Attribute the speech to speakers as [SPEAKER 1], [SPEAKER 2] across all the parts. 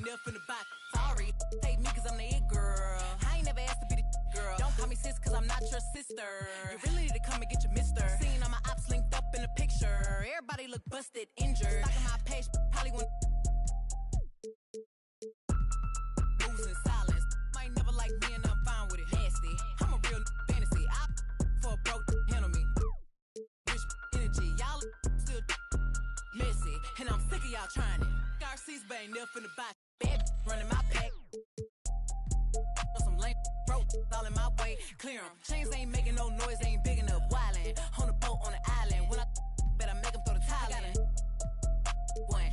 [SPEAKER 1] ain't never finna buy. Sorry, take me cause I'm the it girl. I ain't never asked to be the girl. Don't call me sis cause I'm not your sister. You really need to come and get your mister. Seen all my ops linked up in a picture. Everybody look busted, injured. Stalking my page, probably want moves in silence. Might never like me and I'm fine with it. Nasty, I'm a real fantasy. I for a broke handle me. Rich energy, y'all still messy. And I'm sick of y'all trying it. Garcia's but ain't never finna buy. Bad running my pack. Some lame broke all in my way. Clear 'em. Chains ain't making no noise, ain't big enough. Wildin' on the boat on the island. When I better make 'em throw the tile in. One,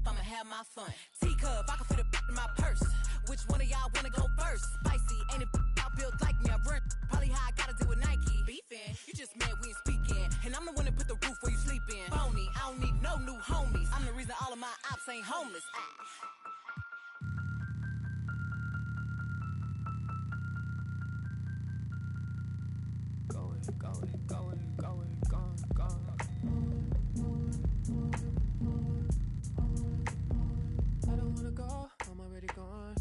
[SPEAKER 1] I'ma have my fun. Teacup, I can fit a in my purse. Which one of y'all wanna go first? Spicy, ain't it out built like me? I run probably how I gotta deal with Nike. Beefin', you just mad we ain't speaking. And I'm the one that put the roof where you sleepin'. Phony, I don't need no new homies. I'm the reason all of my ops ain't homeless.
[SPEAKER 2] I don't wanna go, I'm already gone.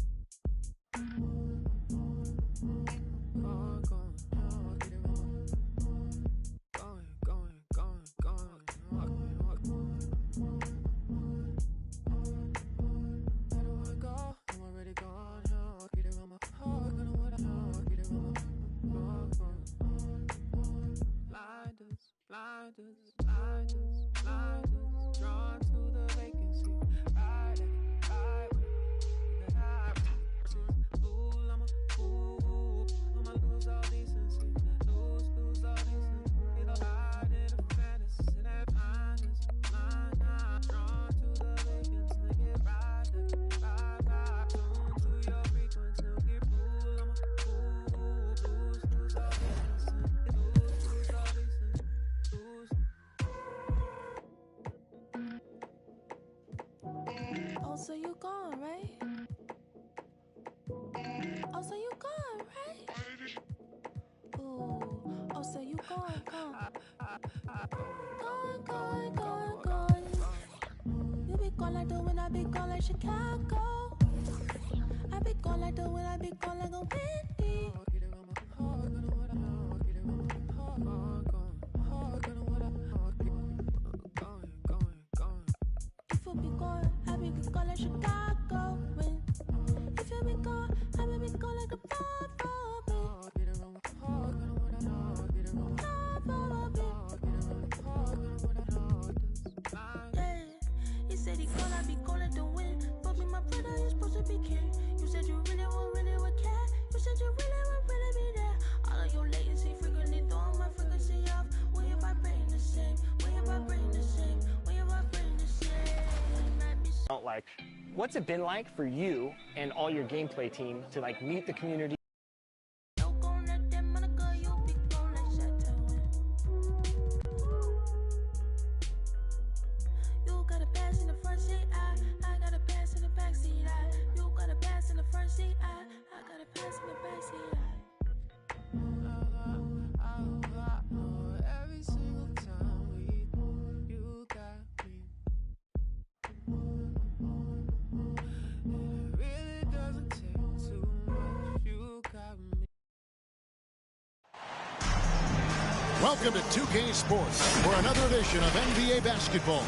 [SPEAKER 2] Get it wrong. Going. I don't wanna go, I'm already gone. Get it wrong, my heart, I don't wanna get it wrong. Blinders, drawn to the vacancy. Ride with that I fool, I'ma lose all decency. Lose all decency. It'll hide in a fantasy. That blinders, drawn to the vacancy. Get ride, tune to your frequency. Get fool, lose all decency. Lose all decency.
[SPEAKER 3] Oh, so you gone, right? Oh, so you gone, right? Ooh, oh, so you gone. Gone. You be gone like the wind, I be gone like Chicago. I be gone like the wind, I be gone like a windy. If you be gone, I be gone like Chicago. If you be gone, I be gone like a yeah, he said he gone, I be gone like the wind. Fuck me, my brother, you supposed to be king. You said you really would care. You said you really be there. All of your latency frequently throwing my frequency off. When you vibrating the same, when you vibrating the same, when you vibrating the same.
[SPEAKER 4] Like, what's it been like for you and all your gameplay team to like meet the community?
[SPEAKER 3] You got a pass in the front seat, I got a pass in the back seat. You got a pass in the front seat, I got a pass in the back seat.
[SPEAKER 2] Every single time you got me. It really doesn't take too much. You got me.
[SPEAKER 5] Welcome to 2K Sports for another edition of NBA basketball.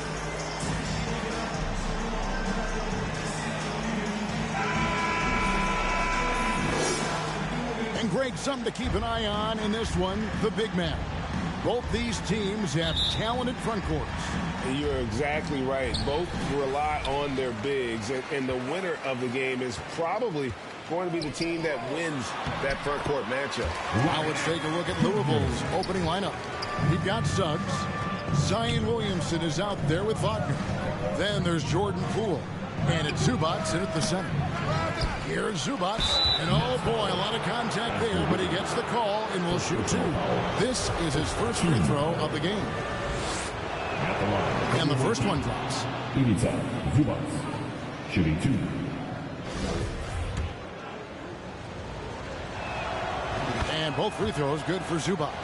[SPEAKER 5] And Greg, something to keep an eye on in this one, the big man. Both these teams have talented front courts.
[SPEAKER 6] You're exactly right. Both rely on their bigs, and the winner of the game is probably going to be the team that wins that front court matchup.
[SPEAKER 5] Now let's take a look at Louisville's opening lineup. You've got Suggs. Zion Williamson is out there with Wagner. Then there's Jordan Poole. And it's Zubac in at the center. Here's Zubac. And oh boy, a lot of contact there, but he gets the call and will shoot two. This is his first free throw of the game. And the first one drops.
[SPEAKER 7] Ivica Zubac, shooting two.
[SPEAKER 5] And both free throws good for Zubac.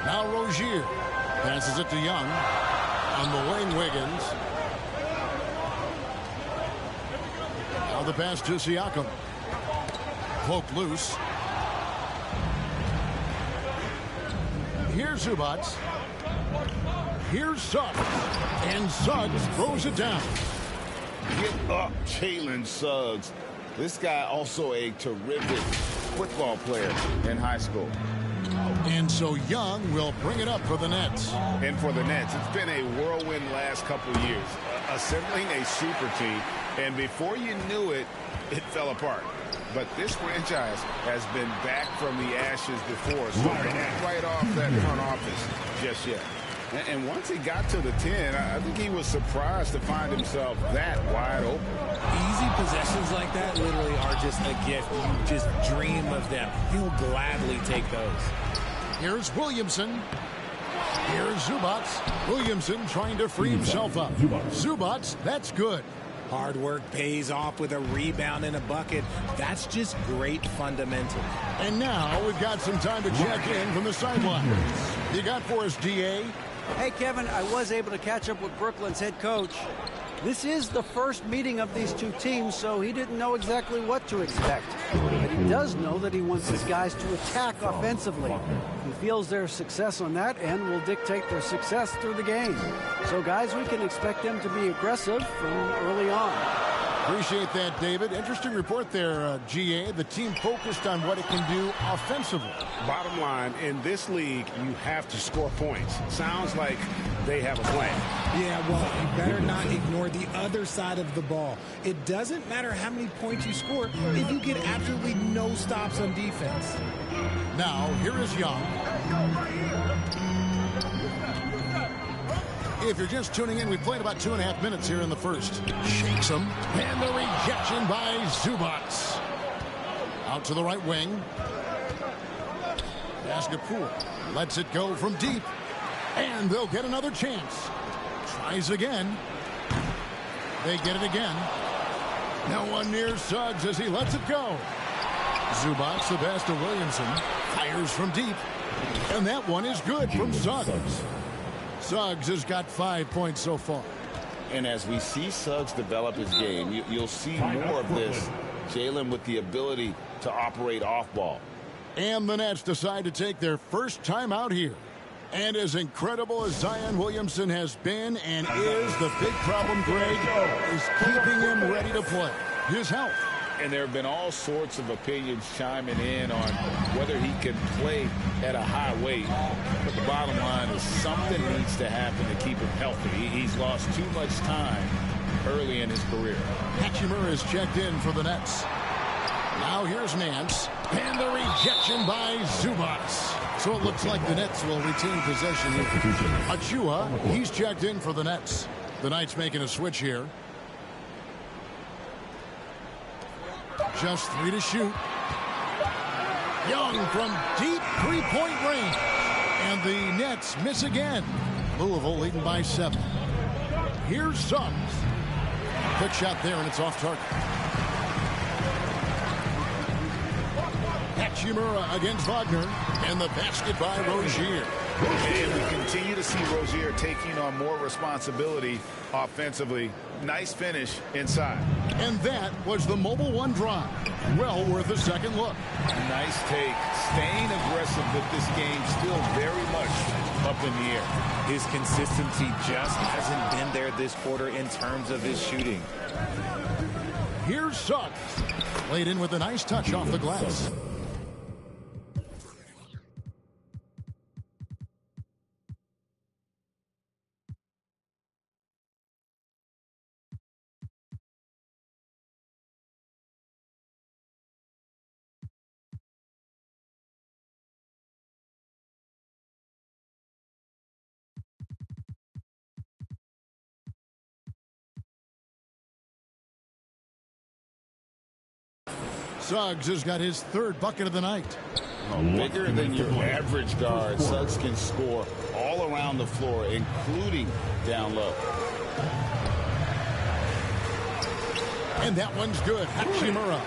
[SPEAKER 5] Now Rozier passes it to Young. On the wing, Wiggins. the pass to Siakam. Poke loose. Here's Zubac. Here's Suggs. And Suggs throws it down.
[SPEAKER 6] Get up, Jalen Suggs. This guy also a terrific football player in high school.
[SPEAKER 5] And so Young will bring it up for the Nets.
[SPEAKER 6] And for the Nets, it's been a whirlwind last couple of years. Assembling a super team, and before you knew it, it fell apart. But this franchise has been back from the ashes before, so not right off that front office just yet. And once he got to the 10, I think he was surprised to find himself that wide open.
[SPEAKER 8] Easy possessions like that literally are just a gift. You just dream of them. He'll gladly take those.
[SPEAKER 5] Here's Williamson. Here's Zubac. Williamson trying to free himself up. Zubac, that's good.
[SPEAKER 8] Hard work pays off with a rebound and a bucket. That's just great fundamentals.
[SPEAKER 5] And now we've got some time to check in from the sideline. You got for us, DA?
[SPEAKER 9] Hey, Kevin, I was able to catch up with Brooklyn's head coach. This is the first meeting of these two teams, so he didn't know exactly what to expect. But he does know that he wants his guys to attack offensively. He feels their success on that end will dictate their success through the game. So, guys, we can expect them to be aggressive from early on.
[SPEAKER 5] Appreciate that, David. Interesting report there, GA. The team focused on what it can do offensively.
[SPEAKER 6] Bottom line, in this league, you have to score points. Sounds like they have a plan.
[SPEAKER 8] Yeah, well, you better not ignore the other side of the ball. It doesn't matter how many points you score if you get absolutely no stops on defense.
[SPEAKER 5] Now, here is Young. If you're just tuning in, we played about 2.5 minutes here in the first. Shakes him. And the rejection by Zubac. Out to the right wing. Poole lets it go from deep. And they'll get another chance. Tries again. They get it again. No one near Suggs as he lets it go. Zubac, the pass to Williamson. Fires from deep. And that one is good from Suggs. Suggs has got 5 points so far.
[SPEAKER 10] And as we see Suggs develop his game, you'll see more of this. Jalen with the ability to operate off ball.
[SPEAKER 5] And the Nets decide to take their first time out here. And as incredible as Zion Williamson has been and is, the big problem, Greg, is keeping him ready to play. His health.
[SPEAKER 10] And there have been all sorts of opinions chiming in on whether he can play at a high weight. But the bottom line is something needs to happen to keep him healthy. He's lost too much time early in his career.
[SPEAKER 5] Hachimura is checked in for the Nets. Now here's Nance. And the rejection by Zubac. So it looks like the Nets will retain possession here. Achua, he's checked in for the Nets. The Knights making a switch here. Just 3 to shoot. Young from deep three-point range. And the Nets miss again. Louisville leading by 7. Here's Suggs. Quick shot there, and it's off target. Hachimura against Wagner. And the basket by Rozier.
[SPEAKER 6] And we continue to see Rozier taking on more responsibility offensively. Nice finish inside.
[SPEAKER 5] And that was the Mobile One drive. Well worth a second look.
[SPEAKER 10] Nice take. Staying aggressive, but this game still very much up in the air.
[SPEAKER 8] His consistency just hasn't been there this quarter in terms of his shooting.
[SPEAKER 5] Here's Suggs. Laid in with a nice touch off the glass. Suggs has got his 3rd bucket of the night.
[SPEAKER 10] Bigger than your average guard, Suggs can score all around the floor, including down low.
[SPEAKER 5] And that one's good. Hachimura.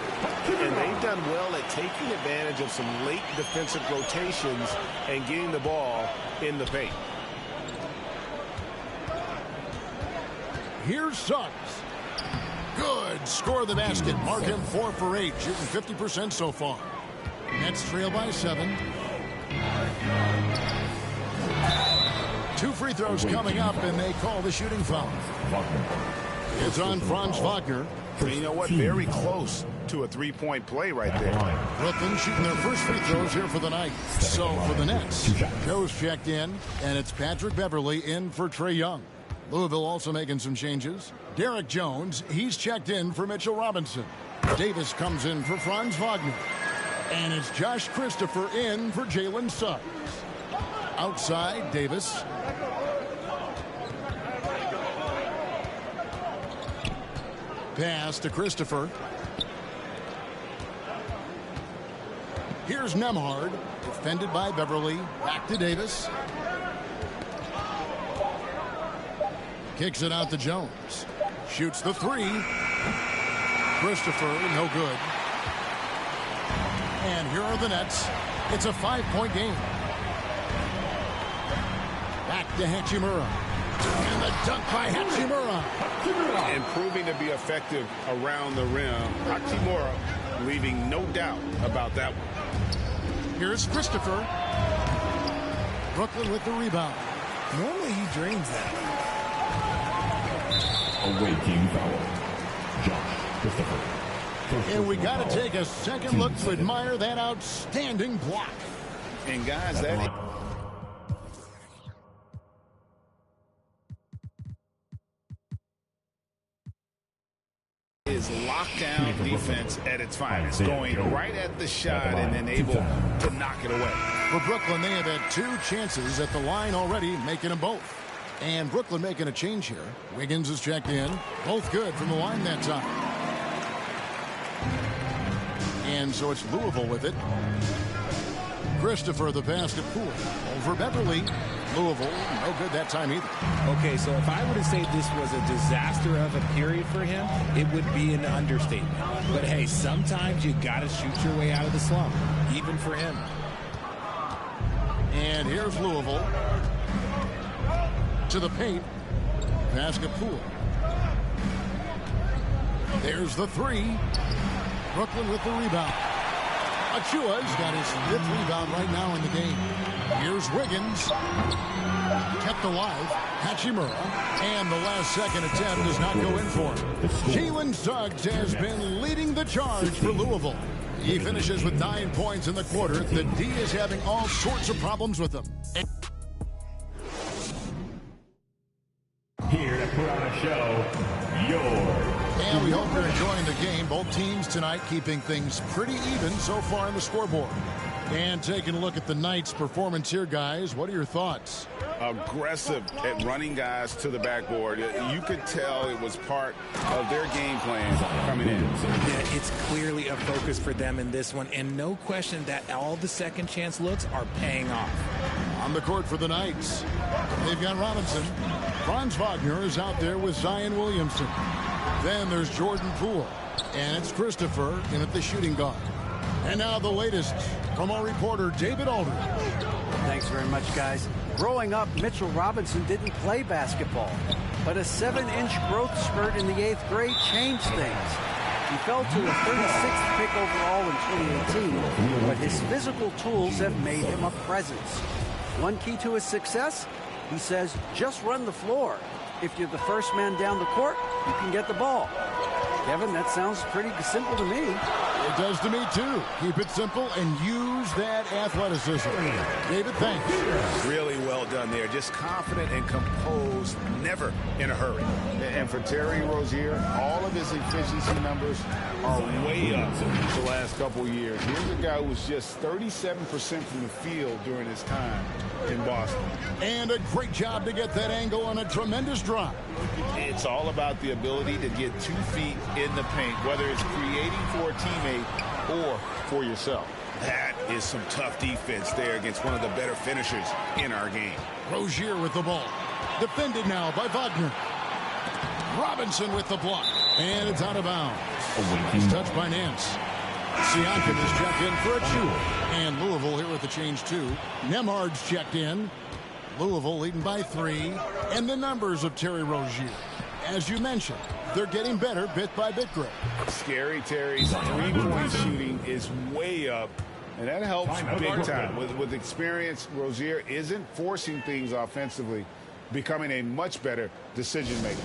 [SPEAKER 6] And they've done well at taking advantage of some late defensive rotations and getting the ball in the paint.
[SPEAKER 5] Here's Suggs. Good. Score the basket. Mark him 4 for 8, shooting 50% so far. Nets trail by 7. 2 free throws coming up, and they call the shooting foul. It's on Franz Wagner.
[SPEAKER 6] And you know what? Very close to a three-point play right there.
[SPEAKER 5] Brooklyn shooting their first free throws here for the night. So for the Nets, Joe's checked in, and it's Patrick Beverley in for Trae Young. Louisville also making some changes. Derek Jones, he's checked in for Mitchell Robinson. Davis comes in for Franz Wagner. And it's Josh Christopher in for Jalen Suggs. Outside, Davis. Pass to Christopher. Here's Nembhard, defended by Beverly. Back to Davis. Kicks it out to Jones. Shoots the 3. Christopher, no good. And here are the Nets. It's a 5-point game. Back to Hachimura. And the dunk by Hachimura.
[SPEAKER 6] And proving to be effective around the rim. Hachimura leaving no doubt about that one.
[SPEAKER 5] Here's Christopher. Brooklyn with the rebound.
[SPEAKER 8] Normally he drains that.
[SPEAKER 7] Away team foul. Josh Christopher.
[SPEAKER 5] And we got to take a second look to admire that outstanding block.
[SPEAKER 6] And guys, that is lockdown defense at its finest, going right at the shot and then able to knock it away.
[SPEAKER 5] For Brooklyn, they have had 2 chances at the line already, making them both. And Brooklyn making a change here. Wiggins is checked in. Both good from the line that time. And so it's Louisville with it. Christopher, the pass to Poole. Over Beverly. Louisville, no good that time either.
[SPEAKER 11] Okay, so if I were to say this was a disaster of a period for him, it would be an understatement. But hey, sometimes you got to shoot your way out of the slump, even for him.
[SPEAKER 5] And here's Louisville. To the paint. Pass to Poole. There's the 3. Brooklyn with the rebound. Achua's got his 5th rebound right now in the game. Here's Wiggins. Kept alive. Hachimura. And the last second attempt does not go in for him. Jalen Suggs has been leading the charge for Louisville. He finishes with 9 points in the quarter. The D is having all sorts of problems with him.
[SPEAKER 7] Here to put on a show,
[SPEAKER 5] And we hope you're enjoying the game. Both teams tonight keeping things pretty even so far on the scoreboard. And taking a look at the Knights' performance here, guys. What are your thoughts?
[SPEAKER 6] Aggressive at running guys to the backboard. You could tell it was part of their game plan coming in.
[SPEAKER 11] Yeah, it's clearly a focus for them in this one, and no question that all the second chance looks are paying off.
[SPEAKER 5] On the court for the Knights, they've got Robinson. Franz Wagner is out there with Zion Williamson. Then there's Jordan Poole, and it's Christopher in at the shooting guard. And now the latest from our reporter, David Aldridge.
[SPEAKER 9] Thanks very much, guys. Growing up, Mitchell Robinson didn't play basketball, but a 7-inch growth spurt in the 8th grade changed things. He fell to the 36th pick overall in 2018, but his physical tools have made him a presence. One key to his success, he says, just run the floor. If you're the first man down the court, you can get the ball. Kevin, that sounds pretty simple to me.
[SPEAKER 5] It does to me, too. Keep it simple and use that athleticism. David, thanks.
[SPEAKER 6] Really well done there. Just confident and composed, never in a hurry. And for Terry Rozier, all of his efficiency numbers are way up the last couple years. Here's a guy who was just 37% from the field during his time in Boston.
[SPEAKER 5] And a great job to get that angle on a tremendous drive.
[SPEAKER 6] It's all about the ability to get 2 feet in the paint, whether it's creating for a teammate or for yourself. That is some tough defense there against one of the better finishers in our game.
[SPEAKER 5] Rozier with the ball. Defended now by Wagner. Robinson with the block. And it's out of bounds. He's touched by Nance. Siakam is checked in for Achiuwa. And Louisville here with the change, too. Nembhard's checked in. Louisville leading by 3. And the numbers of Terry Rozier. As you mentioned, they're getting better bit by bit, Greg.
[SPEAKER 6] Scary Terry's three-point shooting is way up, and that helps big time. With experience, Rozier isn't forcing things offensively, becoming a much better decision maker,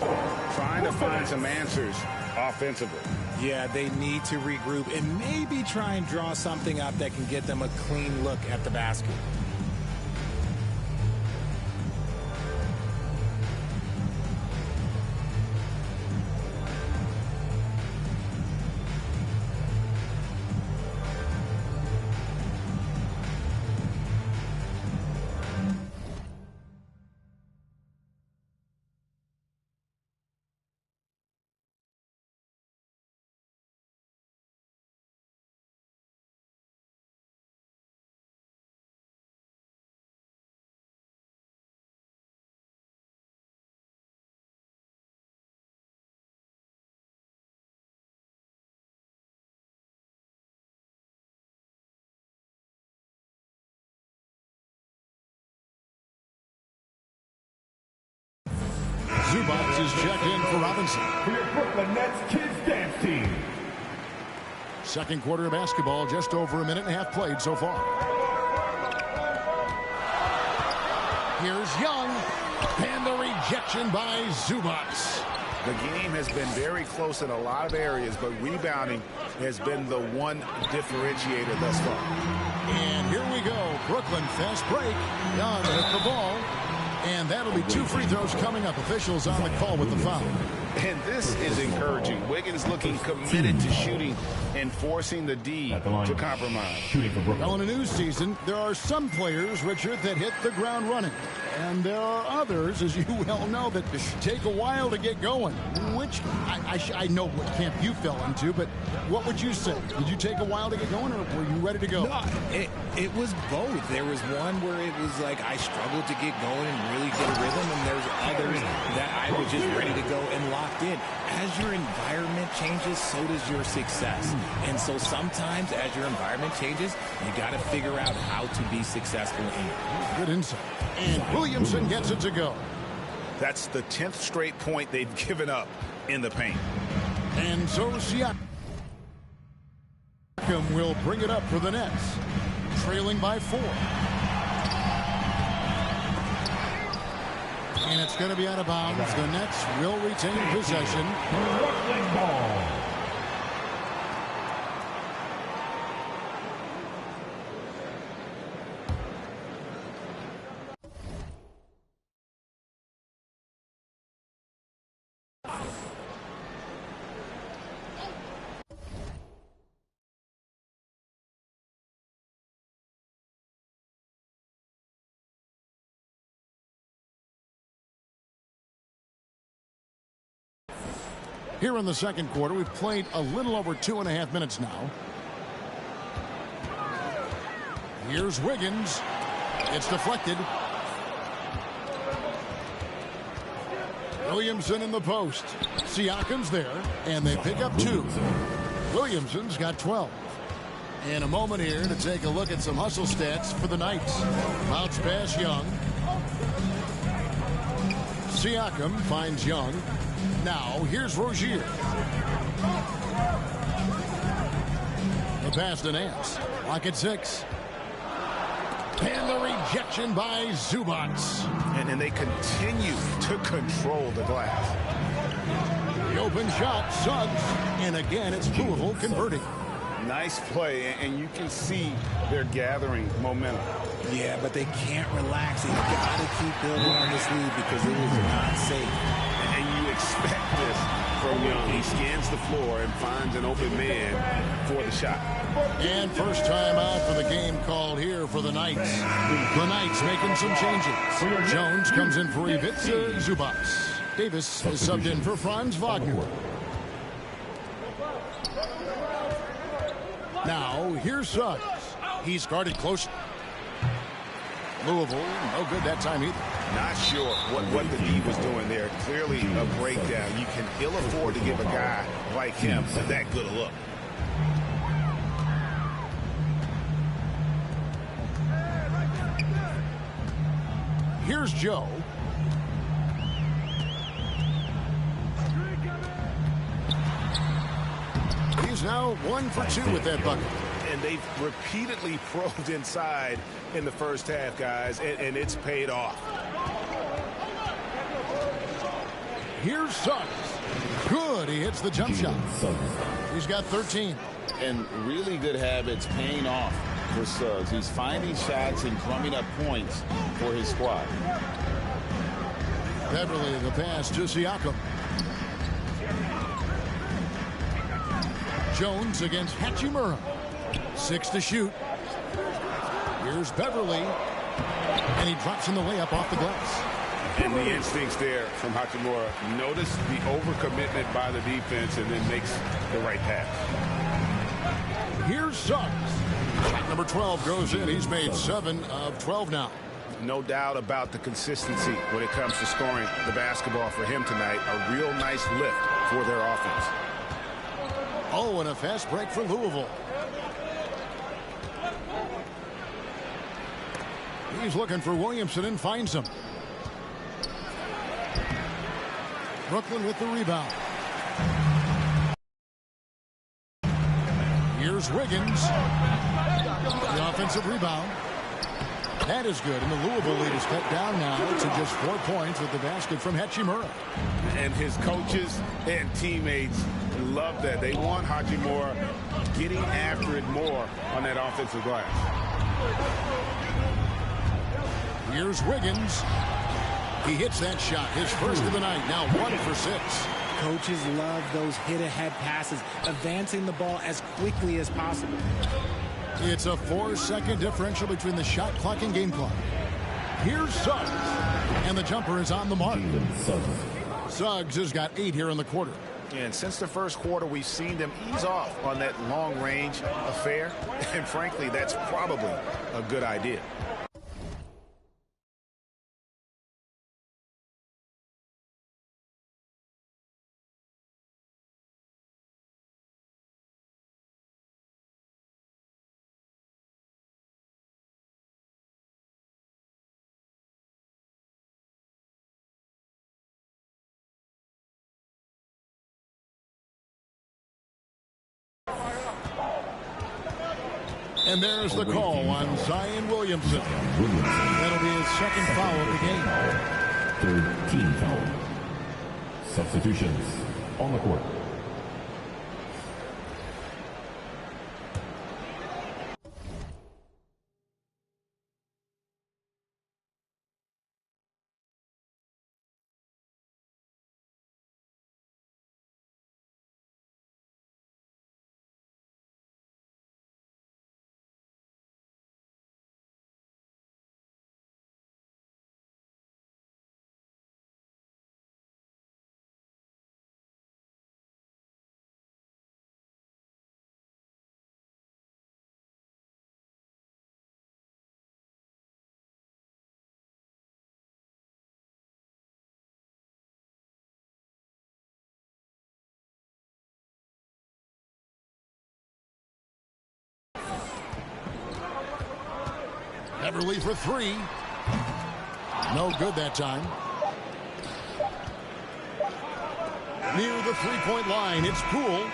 [SPEAKER 6] trying to find some answers offensively.
[SPEAKER 11] Yeah, they need to regroup and maybe try and draw something up that can get them a clean look at the basket.
[SPEAKER 5] Zubac is checked in for Robinson.
[SPEAKER 7] For your Brooklyn Nets Kids Dance Team.
[SPEAKER 5] Second quarter of basketball, just over a minute and a half played so far. Here's Young, and the rejection by Zubac.
[SPEAKER 6] The game has been very close in a lot of areas, but rebounding has been the one differentiator thus far.
[SPEAKER 5] And here we go. Brooklyn fast break. Young with the ball. And that'll be 2 free throws coming up. Officials on the call with the foul.
[SPEAKER 6] And this is encouraging. Wiggins looking committed to shooting and forcing the D to compromise.
[SPEAKER 5] Well, in a new season, there are some players, Richard, that hit the ground running. And there are others, as you well know, that take a while to get going. Which I know what camp you fell into, but what would you say? Did you take a while to get going, or were you ready to go?
[SPEAKER 11] No, it was both. There was one where it was like I struggled to get going and really get a rhythm, and there's others that I was just ready to go and locked in. As your environment changes, so does your success. And so sometimes as your environment changes, you got to figure out how to be successful in it.
[SPEAKER 5] Good insight. And Williamson gets it to go.
[SPEAKER 6] That's the 10th straight point they've given up in the paint.
[SPEAKER 5] And so Siakam will bring it up for the Nets, trailing by 4. And it's going to be out of bounds. The Nets will retain possession. Here in the second quarter, we've played a little over 2.5 minutes now. Here's Wiggins. It's deflected. Williamson in the post. Siakam's there, and they pick up 2. Williamson's got 12. In a moment here to take a look at some hustle stats for the Knights. Bounce pass Young. Siakam finds Young. Now, here's Rozier. The pass to Nance. Lock at 6. And the rejection by Zubac.
[SPEAKER 6] And they continue to control the glass.
[SPEAKER 5] The open shot, Suggs. And again, it's Louisville converting.
[SPEAKER 6] Nice play, and you can see they're gathering momentum.
[SPEAKER 11] Yeah, but they can't relax. They got to keep building on this lead because it is not safe.
[SPEAKER 6] And you expect this from Young. He scans the floor and finds an open man for the shot.
[SPEAKER 5] And first time out for the game called here for the Knights. The Knights making some changes. Jones comes in for Ivica Zubac. Davis is subbed in for Franz Wagner. Now, here's Suggs. He's guarded closely. Louisville, no good that time either.
[SPEAKER 6] Not sure what the D was doing there. Clearly a breakdown. You can ill afford to give a guy like him that good a look.
[SPEAKER 5] Here's Joe. now 1 for 2 with that bucket.
[SPEAKER 6] And they've repeatedly probed inside in the first half, guys, and it's paid off.
[SPEAKER 5] Here's Suggs. Good. He hits the jump shot. He's got 13.
[SPEAKER 10] And really good habits paying off for Suggs. He's finding shots and drumming up points for his squad.
[SPEAKER 5] Beverly, the pass to Siakam. Jones against Hachimura. 6 to shoot. Here's Beverly. And he drops in the layup off the glass.
[SPEAKER 6] And the instincts there from Hachimura. Notice the overcommitment by the defense and then makes the right pass.
[SPEAKER 5] Here's Suggs. Shot number 12 goes in. He's made 7 of 12 now.
[SPEAKER 6] No doubt about the consistency when it comes to scoring the basketball for him tonight. A real nice lift for their offense.
[SPEAKER 5] Oh, and a fast break for Louisville. He's looking for Williamson and finds him. Brooklyn with the rebound. Here's Wiggins. The offensive rebound. That is good, and the Louisville lead is cut down now to just 4 points with the basket from Hachimura.
[SPEAKER 6] And his coaches and teammates love that. They want Hachimura getting after it more on that offensive glass.
[SPEAKER 5] Here's Wiggins. He hits that shot, his first of the night, now 1 for 6.
[SPEAKER 8] Coaches love those hit-ahead passes, advancing the ball as quickly as possible.
[SPEAKER 5] It's a 4-second differential between the shot clock and game clock. Here's Suggs, and the jumper is on the mark. Suggs has got 8 here in the quarter.
[SPEAKER 6] And since the first quarter, we've seen them ease off on that long-range affair, and frankly, that's probably a good idea.
[SPEAKER 5] And there's the call on Zion Williamson. That'll be his second foul of the game.
[SPEAKER 7] Third team foul. Substitutions on the court.
[SPEAKER 5] Beverly for 3. No good that time. Near the three-point line, it's Poole.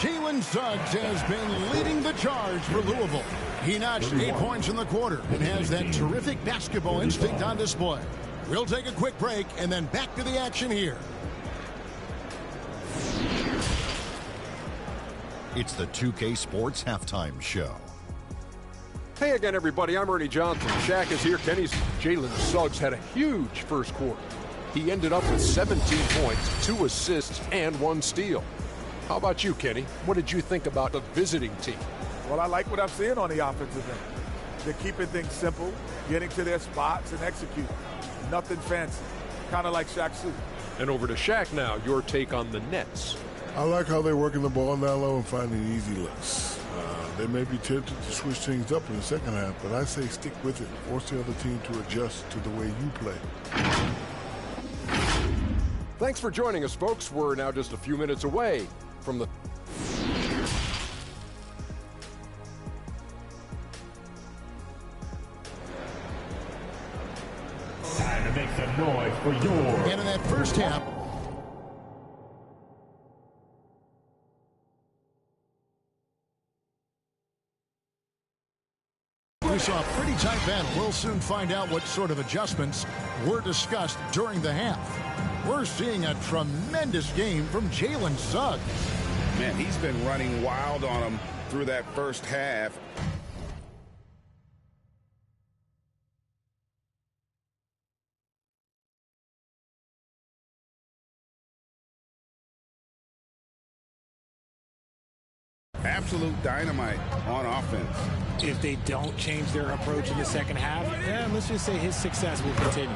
[SPEAKER 5] Jalen Suggs has been leading the charge for Louisville. He notched 8 points in the quarter and has that terrific basketball instinct on display. We'll take a quick break and then back to the action here.
[SPEAKER 12] It's the 2K Sports Halftime Show.
[SPEAKER 13] Hey again, everybody. I'm Ernie Johnson. Shaq is here. Kenny's Jalen Suggs had a huge first quarter. He ended up with 17 points, 2 assists, and 1 steal. How about you, Kenny? What did you think about the visiting team?
[SPEAKER 14] Well, I like what I'm seeing on the offensive end. They're keeping things simple, getting to their spots, and executing. Nothing fancy. Kind of like Shaq Fu.
[SPEAKER 13] And over to Shaq now, your take on the Nets.
[SPEAKER 15] I like how they're working the ball down low and finding easy looks. They may be tempted to switch things up in the second half, but I say stick with it. Force the other team to adjust to the way you play.
[SPEAKER 13] Thanks for joining us, folks. We're now just a few minutes away from the...
[SPEAKER 7] Time to make some noise for your...
[SPEAKER 5] And in that first half... We saw a pretty tight battle. We'll soon find out what sort of adjustments were discussed during the half. We're seeing a tremendous game from Jalen Suggs.
[SPEAKER 6] Man, he's been running wild on him through that first half. Absolute dynamite on offense.
[SPEAKER 11] If they don't change their approach in the second half, let's just say his success will continue.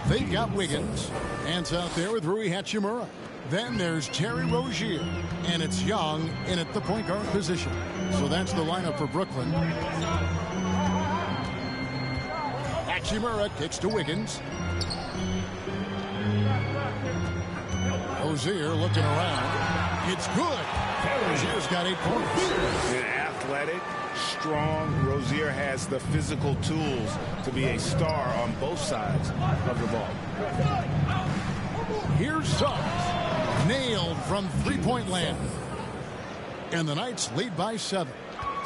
[SPEAKER 5] They've got Wiggins. Hands out there with Rui Hachimura. Then there's Terry Rozier. And it's Young in at the point guard position. So that's the lineup for Brooklyn. Hachimura kicks to Wiggins. Rozier looking around. It's good. Rozier's got 8 points.
[SPEAKER 6] An athletic, strong Rozier has the physical tools to be a star on both sides of the ball.
[SPEAKER 5] Here's Suggs. Nailed from three-point land. And the Knights lead by 7.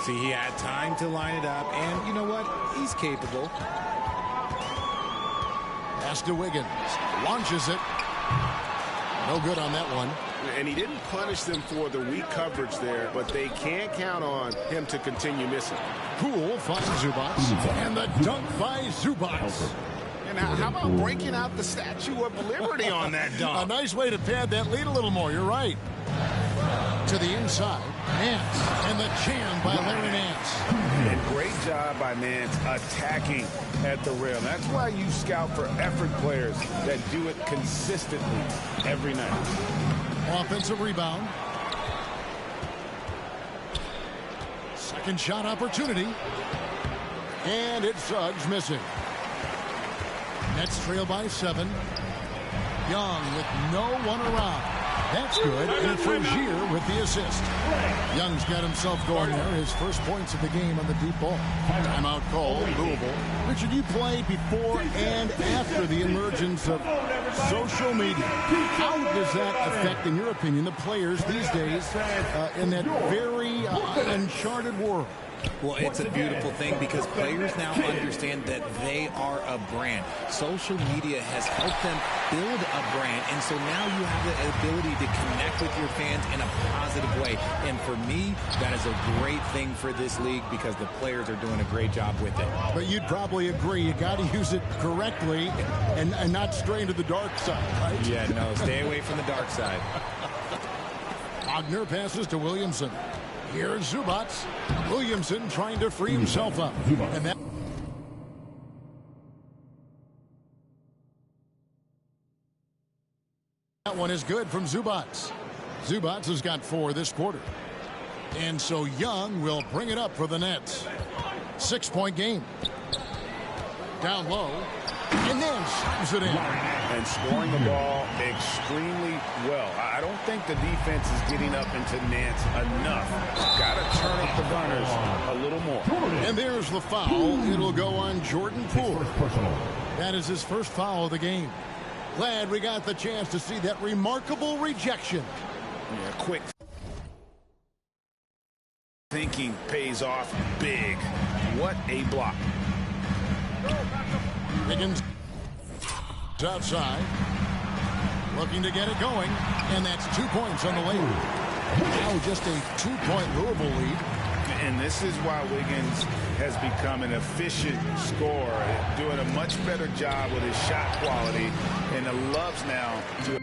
[SPEAKER 11] See, he had time to line it up, and you know what? He's capable.
[SPEAKER 5] Pass to Wiggins. Launches it. No good on that one.
[SPEAKER 6] And he didn't punish them for the weak coverage there, but they can't count on him to continue missing.
[SPEAKER 5] Poole finds Zubac. And the dunk by Zubac.
[SPEAKER 6] And how about breaking out the Statue of Liberty on that dunk?
[SPEAKER 5] A nice way to pad that lead a little more. You're right. To the inside. Nance. And the jam by Larry Nance.
[SPEAKER 6] And great job by Nance attacking at the rim. That's why you scout for effort players that do it consistently every night.
[SPEAKER 5] Offensive rebound. Second shot opportunity. And it's Suggs missing. Nets trail by 7. Young with no one around. That's good, and it's Rozier with the assist. Young's got himself going there. His first points of the game on the deep ball. Timeout call, Louisville. Richard, you played before and after the emergence of social media. How does that affect, in your opinion, the players these days in that very uncharted world?
[SPEAKER 11] Well, it's a beautiful thing because players now understand that they are a brand. Social media has helped them build a brand, and so now you have the ability to connect with your fans in a positive way. And for me, that is a great thing for this league because the players are doing a great job with it.
[SPEAKER 5] But you'd probably agree you got to use it correctly and not stray into the dark side, right?
[SPEAKER 11] Yeah, no, stay away from the dark side.
[SPEAKER 5] Wagner passes to Williamson. Here's Zubac. Williamson trying to free himself up. And that one is good from Zubac. Zubac has got 4 this quarter. And so Young will bring it up for the Nets. 6-point game. Down low. And then slams it in.
[SPEAKER 6] And scoring the ball extremely well. I don't think the defense is getting up into Nance enough. Got to turn up the runners a little more.
[SPEAKER 5] And there's the foul. It'll go on Jordan Poole. That is his first foul of the game. Glad we got the chance to see that remarkable rejection.
[SPEAKER 6] Yeah, quick thinking pays off big. What a block.
[SPEAKER 5] Higgins outside. Looking to get it going. And that's 2 points on the lead. Now just a 2-point Louisville lead.
[SPEAKER 6] And this is why Wiggins has become an efficient scorer, doing a much better job with his shot quality, and loves now to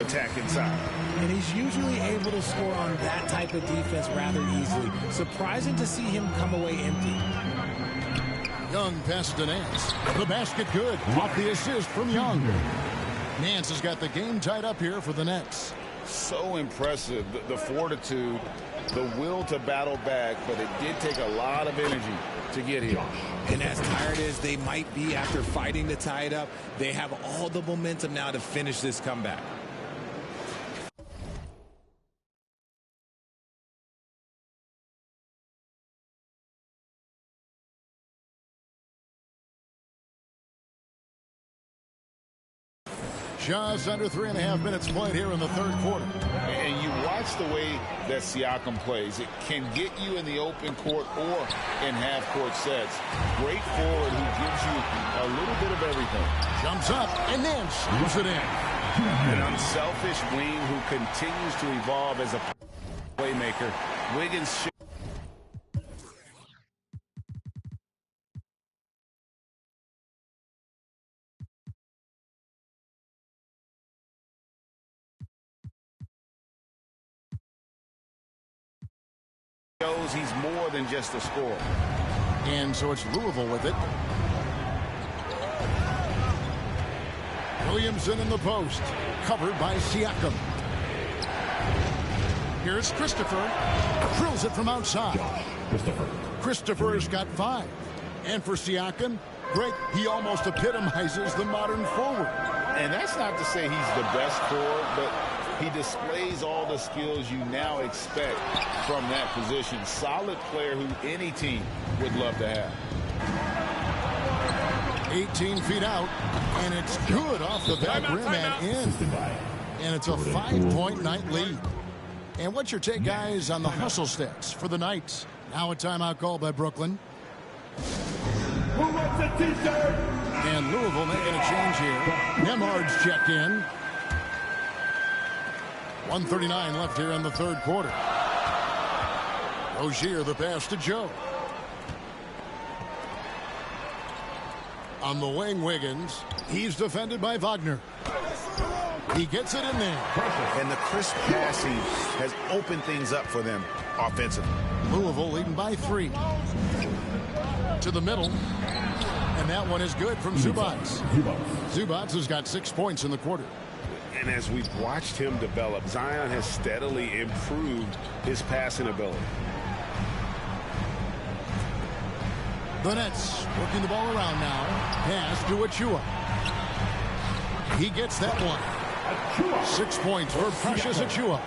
[SPEAKER 6] attack inside.
[SPEAKER 8] And he's usually able to score on that type of defense rather easily. Surprising to see him come away empty.
[SPEAKER 5] Young passes to Nance. The basket good. Off the assist from Young. Nance has got the game tied up here for the Nets.
[SPEAKER 10] So impressive, the fortitude, the will to battle back, but it did take a lot of energy to get here.
[SPEAKER 11] And as tired as they might be after fighting to tie it up, they have all the momentum now to finish this comeback.
[SPEAKER 5] Just under 3.5 minutes played here in the third quarter.
[SPEAKER 10] And you watch the way that Siakam plays. It can get you in the open court or in half-court sets. Great forward who gives you a little bit of everything.
[SPEAKER 5] Jumps up and then screws it in.
[SPEAKER 10] An unselfish wing who continues to evolve as a playmaker. Wiggins shows he's more than just a scorer.
[SPEAKER 5] And so it's Louisville with it. Williamson in the post, covered by Siakam. Here's Christopher, drills it from outside. Christopher's got 5. And for Siakam, Greg, he almost epitomizes the modern forward.
[SPEAKER 10] And that's not to say he's the best forward, but he displays all the skills you now expect from that position. Solid player who any team would love to have.
[SPEAKER 5] 18 feet out, and it's good off the back rim and in. And it's a 5-point night lead. And what's your take, guys, on the hustle stats for the Knights? Now a timeout call by Brooklyn.
[SPEAKER 7] Who wants a t-shirt?
[SPEAKER 5] And Louisville making a change here. Nembhard's checked in. 1:39 left here in the third quarter. Rozier the pass to Joe. On the wing, Wiggins. He's defended by Wagner. He gets it in there.
[SPEAKER 6] And the crisp passing has opened things up for them offensively.
[SPEAKER 5] Louisville leading by 3. To the middle. And that one is good from Zubac. Zubac has got 6 points in the quarter.
[SPEAKER 6] And as we've watched him develop, Zion has steadily improved his passing ability.
[SPEAKER 5] The Nets working the ball around now. Pass to Achua. He gets that one. 6 points for Precious Achua.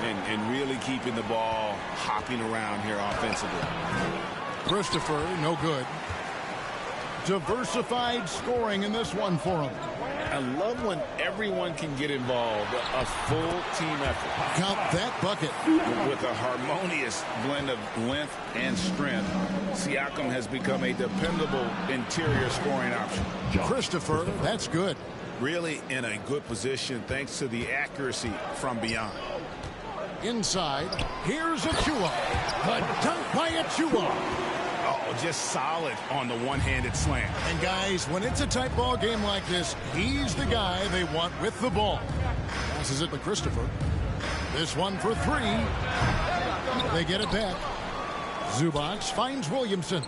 [SPEAKER 6] And really keeping the ball hopping around here offensively.
[SPEAKER 5] Christopher, no good. Diversified scoring in this one for him.
[SPEAKER 10] I love when everyone can get involved. A full team effort.
[SPEAKER 5] Count that bucket.
[SPEAKER 10] With a harmonious blend of length and strength, Siakam has become a dependable interior scoring option.
[SPEAKER 5] Christopher, that's good.
[SPEAKER 6] Really in a good position thanks to the accuracy from beyond.
[SPEAKER 5] Inside, here's Achua. The dunk by Achua.
[SPEAKER 6] Oh, just solid on the one-handed slam.
[SPEAKER 5] And guys, when it's a tight ball game like this, he's the guy they want with the ball. Passes it to Christopher. This one for 3. They get it back. Zubac finds Williamson.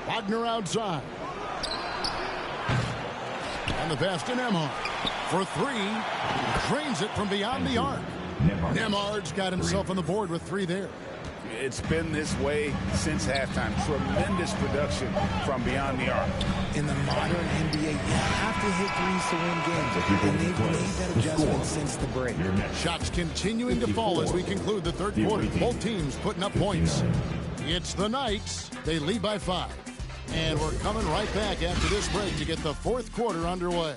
[SPEAKER 5] Wagner outside. And the pass to Nembhard. For 3. Drains it from beyond the arc. Nembhard's got himself on the board with 3 there.
[SPEAKER 6] It's been this way since halftime. Tremendous production from beyond the arc.
[SPEAKER 8] In the modern NBA, you have to hit threes to win games. And they've made that adjustment since the break.
[SPEAKER 5] Shots continuing to fall as we conclude the third quarter. Both teams putting up points. It's the Knights. They lead by 5. And we're coming right back after this break to get the fourth quarter underway.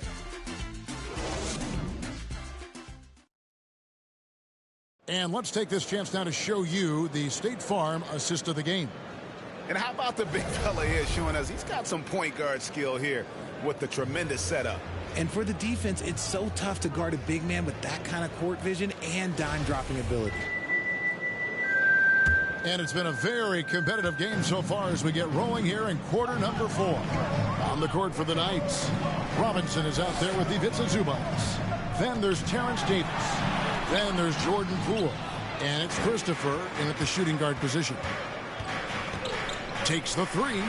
[SPEAKER 5] And let's take this chance now to show you the State Farm assist of the game.
[SPEAKER 6] And how about the big fella here showing us he's got some point guard skill here with the tremendous setup.
[SPEAKER 11] And for the defense, it's so tough to guard a big man with that kind of court vision and dime dropping ability.
[SPEAKER 5] And it's been a very competitive game so far as we get rolling here in quarter number 4. On the court for the Knights, Robinson is out there with Ivica Zubac. Then there's Terrence Davis. Then there's Jordan Poole. And it's Christopher in at the shooting guard position. Takes the 3.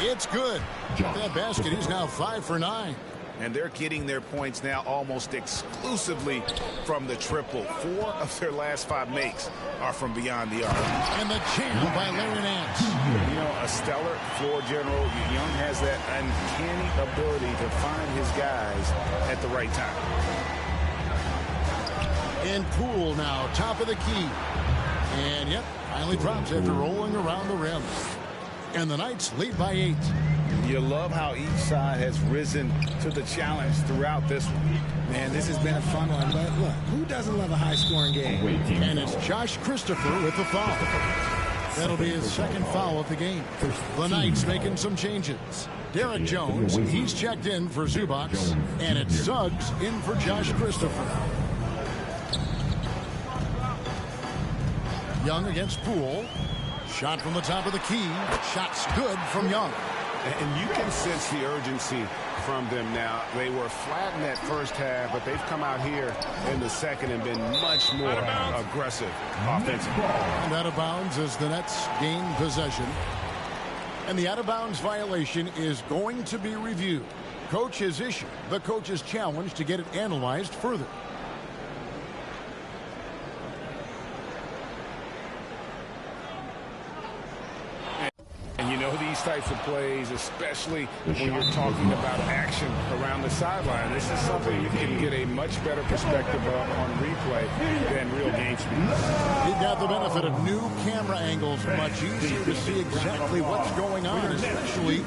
[SPEAKER 5] It's good. That basket, he's now 5 for 9.
[SPEAKER 6] And they're getting their points now almost exclusively from the triple. 4 of their last 5 makes are from beyond the arc.
[SPEAKER 5] And the jam by Larry Nance.
[SPEAKER 6] You know, a stellar floor general. Young has that uncanny ability to find his guys at the right time.
[SPEAKER 5] And Poole now, top of the key. And, yep, finally drops after rolling around the rim. And the Knights lead by 8.
[SPEAKER 6] You love how each side has risen to the challenge throughout this one.
[SPEAKER 8] Man, this has been a fun one. But look, who doesn't love a high-scoring game?
[SPEAKER 5] And it's Josh Christopher with the foul. That'll be his second foul of the game. The Knights making some changes. Derek Jones, he's checked in for Zubac. And it's Suggs in for Josh Christopher. Young against Poole. Shot from the top of the key. Shot's good from Young.
[SPEAKER 6] And you can sense the urgency from them now. They were flat in that first half, but they've come out here in the second and been much more aggressive offensively.
[SPEAKER 5] And out of bounds as the Nets gain possession. And the out-of-bounds violation is going to be reviewed. Coach has issued the coach's challenge to get it analyzed further.
[SPEAKER 6] And you know these types of plays, especially when you're talking about action around the sideline, this is something you can get a much better perspective on replay than real game speed.
[SPEAKER 5] You've got the benefit of new camera angles, much easier to see exactly what's going on, especially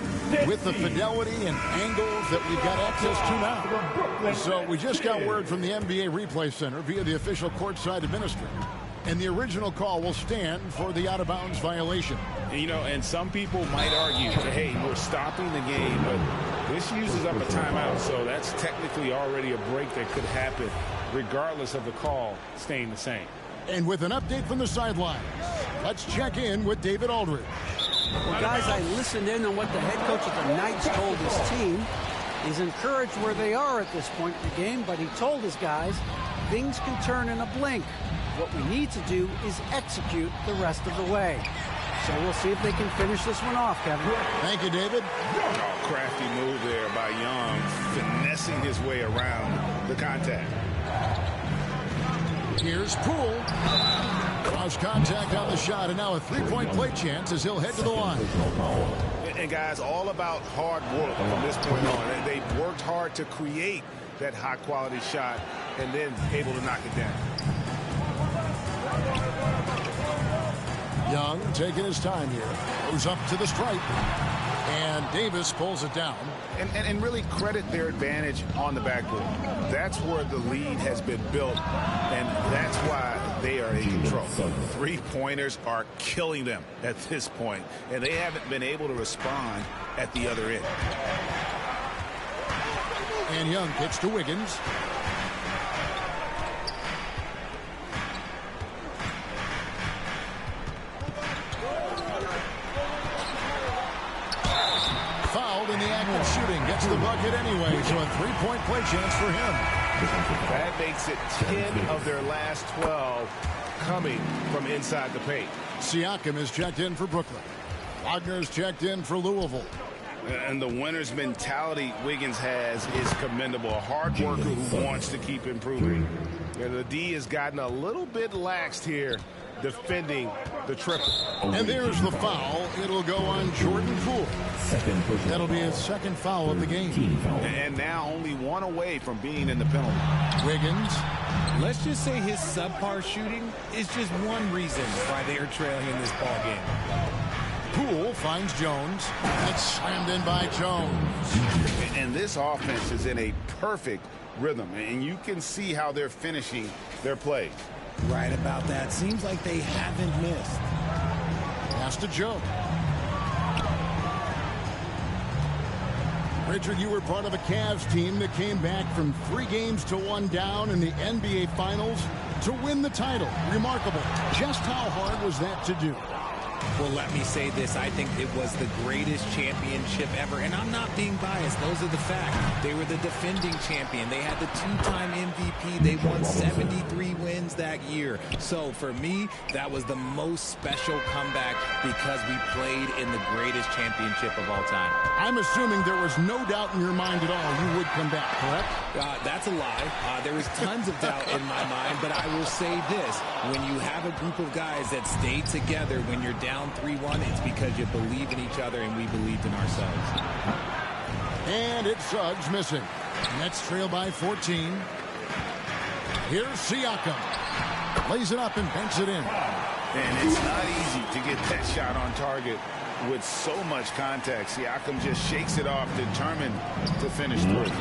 [SPEAKER 5] with the fidelity and angles that we've got access to now. So we just got word from the NBA Replay Center via the official courtside administrator. And the original call will stand for the out-of-bounds violation.
[SPEAKER 6] You know, and some people might argue, hey, we're stopping the game, but this uses up a timeout, so that's technically already a break that could happen regardless of the call staying the same.
[SPEAKER 5] And with an update from the sidelines, let's check in with David Aldridge.
[SPEAKER 9] Well, guys, I listened in on what the head coach of the Knights told his team. He's encouraged where they are at this point in the game, but he told his guys things can turn in a blink. What we need to do is execute the rest of the way. So we'll see if they can finish this one off, Kevin.
[SPEAKER 5] Thank you, David.
[SPEAKER 6] Oh, crafty move there by Young, finessing his way around the contact.
[SPEAKER 5] Here's Poole. Cross contact on the shot, and now a three-point play chance as he'll head to the line.
[SPEAKER 6] And guys, all about hard work from this point on. They've worked hard to create that high-quality shot and then able to knock it down.
[SPEAKER 5] Young taking his time here. Goes up to the stripe. And Davis pulls it down.
[SPEAKER 6] And really credit their advantage on the backboard. That's where the lead has been built, and that's why they are in control. Three-pointers are killing them at this point, and they haven't been able to respond at the other end.
[SPEAKER 5] And Young gets to Wiggins. Fouled in the act of shooting. Gets the bucket anyway, so a three-point play chance for him.
[SPEAKER 6] That makes it 10 of their last 12 coming from inside the paint.
[SPEAKER 5] Siakam is checked in for Brooklyn. Wagner's checked in for Louisville.
[SPEAKER 6] And the winner's mentality Wiggins has is commendable. A hard worker who wants to keep improving. And the D has gotten a little bit laxed here defending the triple.
[SPEAKER 5] And there's the foul. It'll go on Jordan Poole. That'll be his second foul of the game.
[SPEAKER 6] And now only one away from being in the penalty.
[SPEAKER 5] Wiggins.
[SPEAKER 11] Let's just say his subpar shooting is just one reason why they are trailing in this ball game.
[SPEAKER 5] Poole finds Jones. That's slammed in by Jones.
[SPEAKER 6] And this offense is in a perfect rhythm. And you can see how they're finishing their play.
[SPEAKER 8] Right about that. Seems like they haven't missed.
[SPEAKER 5] Pass to Joe. Richard, you were part of a Cavs team that came back from 3 games to 1 down in the NBA Finals. to win the title. Remarkable. Just how hard was that to do?
[SPEAKER 11] Well, let me say this. I think it was the greatest championship ever. And I'm not being biased. Those are the facts. They were the defending champion. They had the two-time MVP. They won 73 wins that year. So for me, that was the most special comeback because we played in the greatest championship of all time.
[SPEAKER 5] I'm assuming there was no doubt in your mind at all you would come back, correct?
[SPEAKER 11] That's a lie. There was tons of doubt in my mind, but I will say this. When you have a group of guys that stay together when you're down 3-1, it's because you believe in each other and we believed in ourselves.
[SPEAKER 5] And it's Suggs missing. Nets trail by 14. Here's Siakam. Lays it up and banks it in.
[SPEAKER 6] And it's not easy to get that shot on target with so much contact. Siakam just shakes it off, determined to finish through.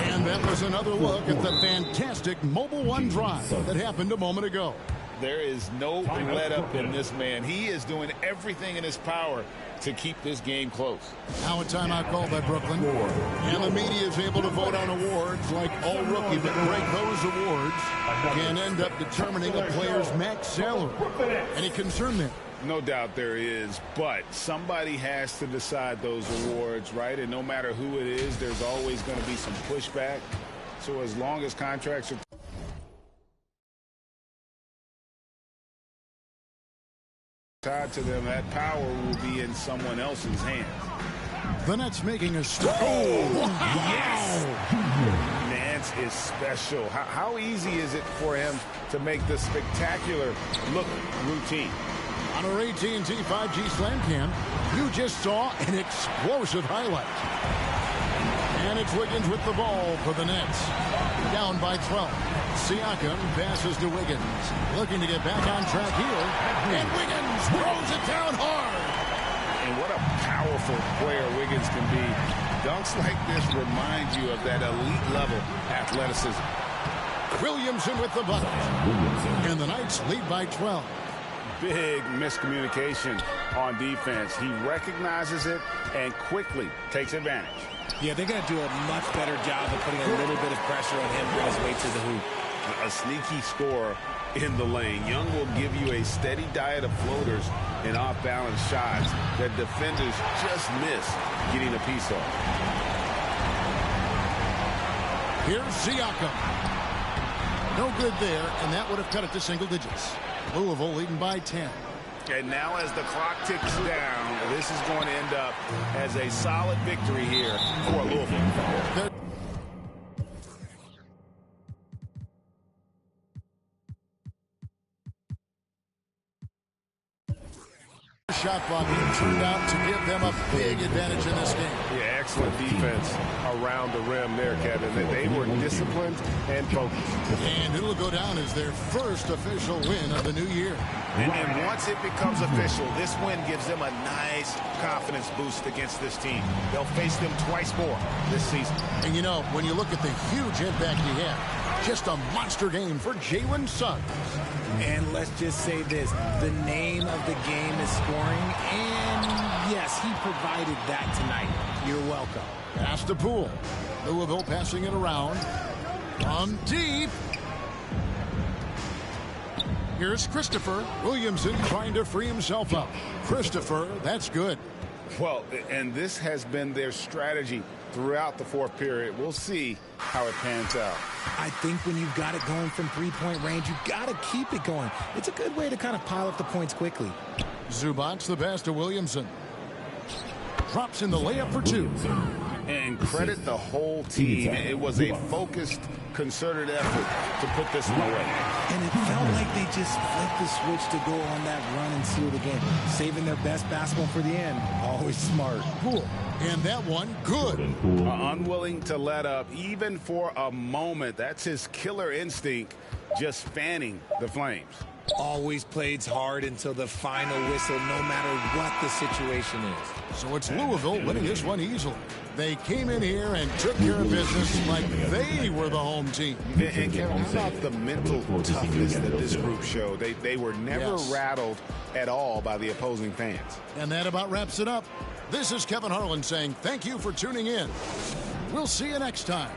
[SPEAKER 5] And that was another look at the fantastic Mobile One drive that happened a moment ago.
[SPEAKER 6] There is no let up in this man. He is doing everything in his power to keep this game close.
[SPEAKER 5] Now a timeout called by Brooklyn. And the media is able to vote on awards like all rookie, but Greg, those awards can end up determining a player's max salary. Any concern there?
[SPEAKER 6] No doubt there is, but somebody has to decide those awards, right? And no matter who it is, there's always going to be some pushback. So as long as contracts are tied to them, that power will be in someone else's hands.
[SPEAKER 5] The Nets making a start.
[SPEAKER 6] Yes! Nance is special. How easy is it for him to make the spectacular look routine?
[SPEAKER 5] On our AT&T 5G Slam Cam, you just saw an explosive highlight. And it's Wiggins with the ball for the Nets. Down by 12. Siakam passes to Wiggins. Looking to get back on track here. And Wiggins throws it down hard.
[SPEAKER 6] And what a powerful player Wiggins can be. Dunks like this remind you of that elite level athleticism.
[SPEAKER 5] Williamson with the bucket. And the Knights lead by 12.
[SPEAKER 6] Big miscommunication on defense. He recognizes it and quickly takes advantage.
[SPEAKER 11] Yeah, they got to do a much better job of putting a little bit of pressure on him on his way to the hoop.
[SPEAKER 6] A sneaky scorer in the lane. Young will give you a steady diet of floaters and off-balance shots that defenders just miss getting a piece of.
[SPEAKER 5] Here's Siakam. No good there, and that would have cut it to single digits. Louisville leading by 10.
[SPEAKER 6] And now as the clock ticks down, this is going to end up as a solid victory here for Louisville.
[SPEAKER 5] Shot blocking turned out to give them a big advantage in this game.
[SPEAKER 13] Yeah, excellent defense around the rim there, Kevin. They were disciplined and focused.
[SPEAKER 5] And it'll go down as their first official win of the new year.
[SPEAKER 6] And once it becomes official, this win gives them a nice confidence boost against this team. They'll face them twice more this season.
[SPEAKER 5] And you know, when you look at the huge impact he had, just a monster game for Jalen Suggs.
[SPEAKER 11] And let's just say this, the name of the game is scoring, and yes, he provided that tonight. You're welcome.
[SPEAKER 5] Pass to Poole. Louisville passing it around. From deep. Here's Christopher. Williamson trying to free himself up. Christopher, that's good.
[SPEAKER 6] Well, and this has been their strategy throughout the fourth period. We'll see how it pans out.
[SPEAKER 11] I think when you've got it going from three-point range, you've got to keep it going. It's a good way to kind of pile up the points quickly.
[SPEAKER 5] Zubac the pass to Williamson. Drops in the layup for two.
[SPEAKER 6] And credit the whole team. It was a focused, concerted effort to put this one away.
[SPEAKER 11] And it felt like they just flipped the switch to go on that run and seal the game. Saving their best basketball for the end. Always smart.
[SPEAKER 5] Cool. And that one, good.
[SPEAKER 6] Unwilling to let up, even for a moment. That's his killer instinct, just fanning the flames.
[SPEAKER 11] Always plays hard until the final whistle, no matter what the situation is.
[SPEAKER 5] So it's Louisville winning this one easily. They came in here and took care of business like they were the home team.
[SPEAKER 6] And Kevin, how about the mental toughness that this group showed? They were never rattled at all by the opposing fans.
[SPEAKER 5] And that about wraps it up. This is Kevin Harlan saying thank you for tuning in. We'll see you next time.